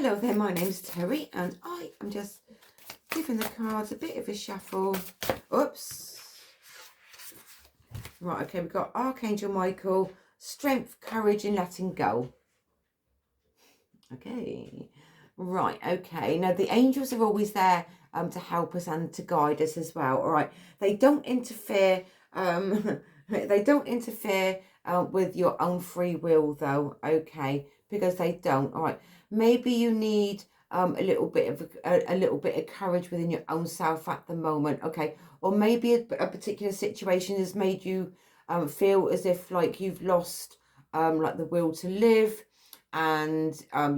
Hello there, my name's Terry, and I am just giving the cards a bit of a shuffle. Oops. Right, okay, we've got Archangel Michael, strength, courage, and letting go. Okay. Right, okay. Now, the angels are always there to help us and to guide us as well. All right. They don't interfere. They don't interfere with your own free will, though. Okay, because they don't. All right. Maybe you need a little bit of courage within your own self at the moment. Okay, or maybe a particular situation has made you feel as if like you've lost like the will to live, and I'm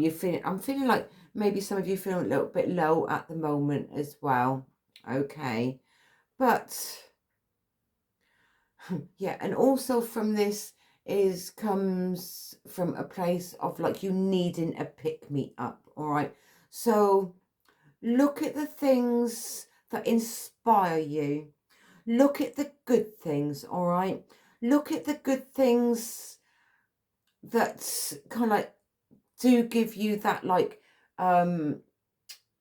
feeling like maybe some of you feel a little bit low at the moment as well. Okay, but yeah, and also from this comes from a place of like you needing a pick me up. All right, so look at the things that inspire you. Look at the good things. All right, look at the good things that kind of like do give you that like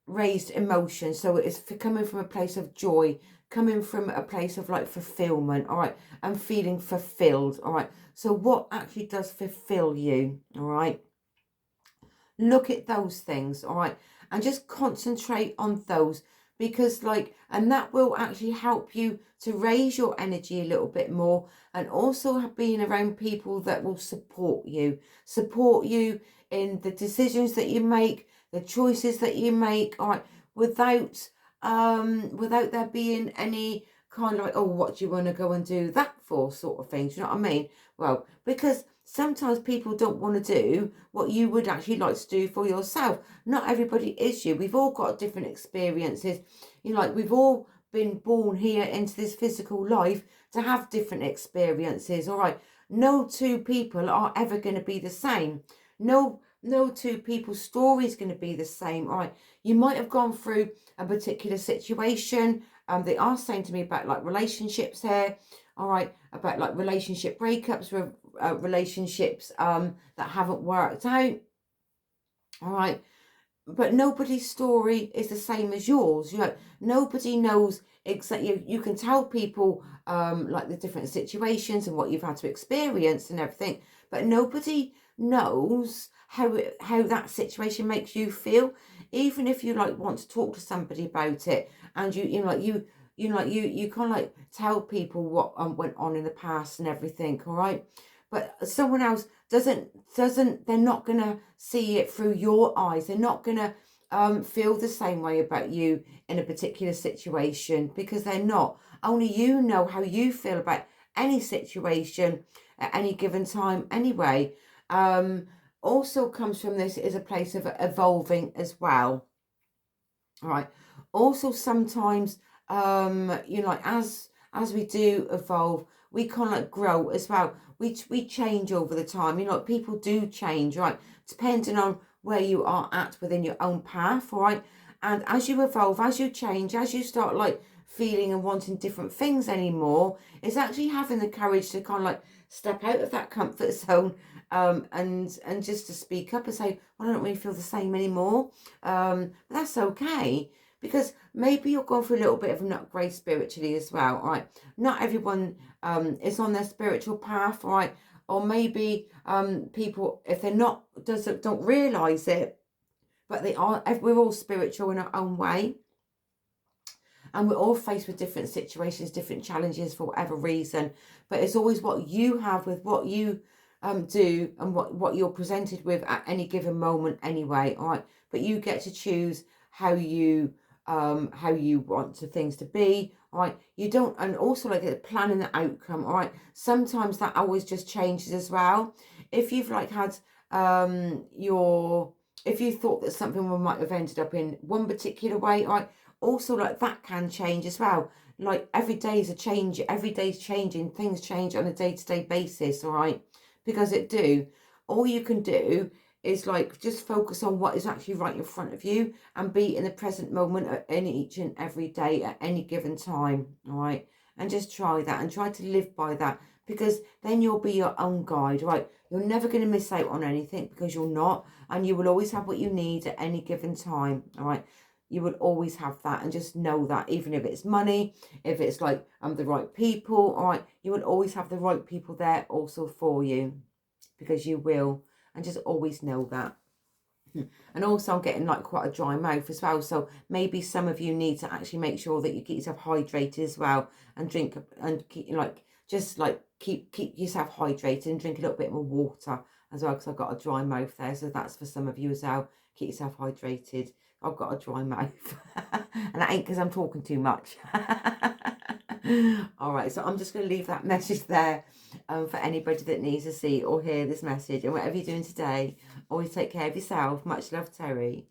raised emotion. So it's coming from a place of joy, coming from a place of like fulfillment. All right, and feeling fulfilled. All right, so what actually does fulfill you? All right, look at those things. All right, and just concentrate on those, because like, and that will actually help you to raise your energy a little bit more, and also being around people that will support you in the decisions that you make, the choices that you make. All right, without there being any kind of like, oh, what do you want to go and do that for, sort of thing. Do you know what I mean? Well, because sometimes people don't want to do what you would actually like to do for yourself. Not everybody is you. We've all got different experiences. You know, like we've all been born here into this physical life to have different experiences. All right, no two people are ever going to be the same. No two people's story is going to be the same. All right, you might have gone through a particular situation. They are saying to me about like relationships here. All right, about like relationship breakups, relationships that haven't worked out. All right, but nobody's story is the same as yours. You know, nobody knows exactly. You can tell people like the different situations and what you've had to experience and everything, but nobody knows how that situation makes you feel. Even if you like want to talk to somebody about it, and you kind of like tell people what went on in the past and everything. All right, but someone else doesn't, they're not gonna see it through your eyes. They're not gonna feel the same way about you in a particular situation, because they're not. Only you know how you feel about any situation at any given time anyway. Also comes from this is a place of evolving as well. All right, also sometimes like as we do evolve, we kind of like grow as well. We change over the time. You know, people do change, right? Depending on where you are at within your own path, all right? And as you evolve, as you change, as you start like feeling and wanting different things anymore, it's actually having the courage to kind of like step out of that comfort zone, and just to speak up and say, well, I don't really feel the same anymore. But that's okay, because maybe you're going through a little bit of an upgrade spiritually as well. All right, not everyone is on their spiritual path, all right? Or maybe people, if they're not, don't realize it, but they are. We're all spiritual in our own way, and we're all faced with different situations, different challenges for whatever reason. But it's always what you have with what you do, and what you're presented with at any given moment anyway. All right, but you get to choose how you want things to be. All right, you don't, and also like planning the outcome. All right, sometimes that always just changes as well. If you've like had if you thought that something might have ended up in one particular way, all right, also like that can change as well. Like every day is a change, every day's changing, things change on a day-to-day basis. All right, because it do. All you can do is like just focus on what is actually right in front of you, and be in the present moment in each and every day at any given time. All right, and just try that, and try to live by that, because then you'll be your own guide, right? You're never going to miss out on anything because you're not, and you will always have what you need at any given time, all right? You will always have that, and just know that, even if it's money, if it's like the right people, all right, you will always have the right people there also for you, because you will, and just always know that. And also I'm getting like quite a dry mouth as well, so maybe some of you need to actually make sure that you keep yourself hydrated as well, and drink, and keep like, just like keep yourself hydrated and drink a little bit more water as well, because I've got a dry mouth there. So that's for some of you as well. Keep yourself hydrated. I've got a dry mouth and that ain't because I'm talking too much. All right, so I'm just going to leave that message there for anybody that needs to see or hear this message. And whatever you're doing today, always take care of yourself. Much love, Terri.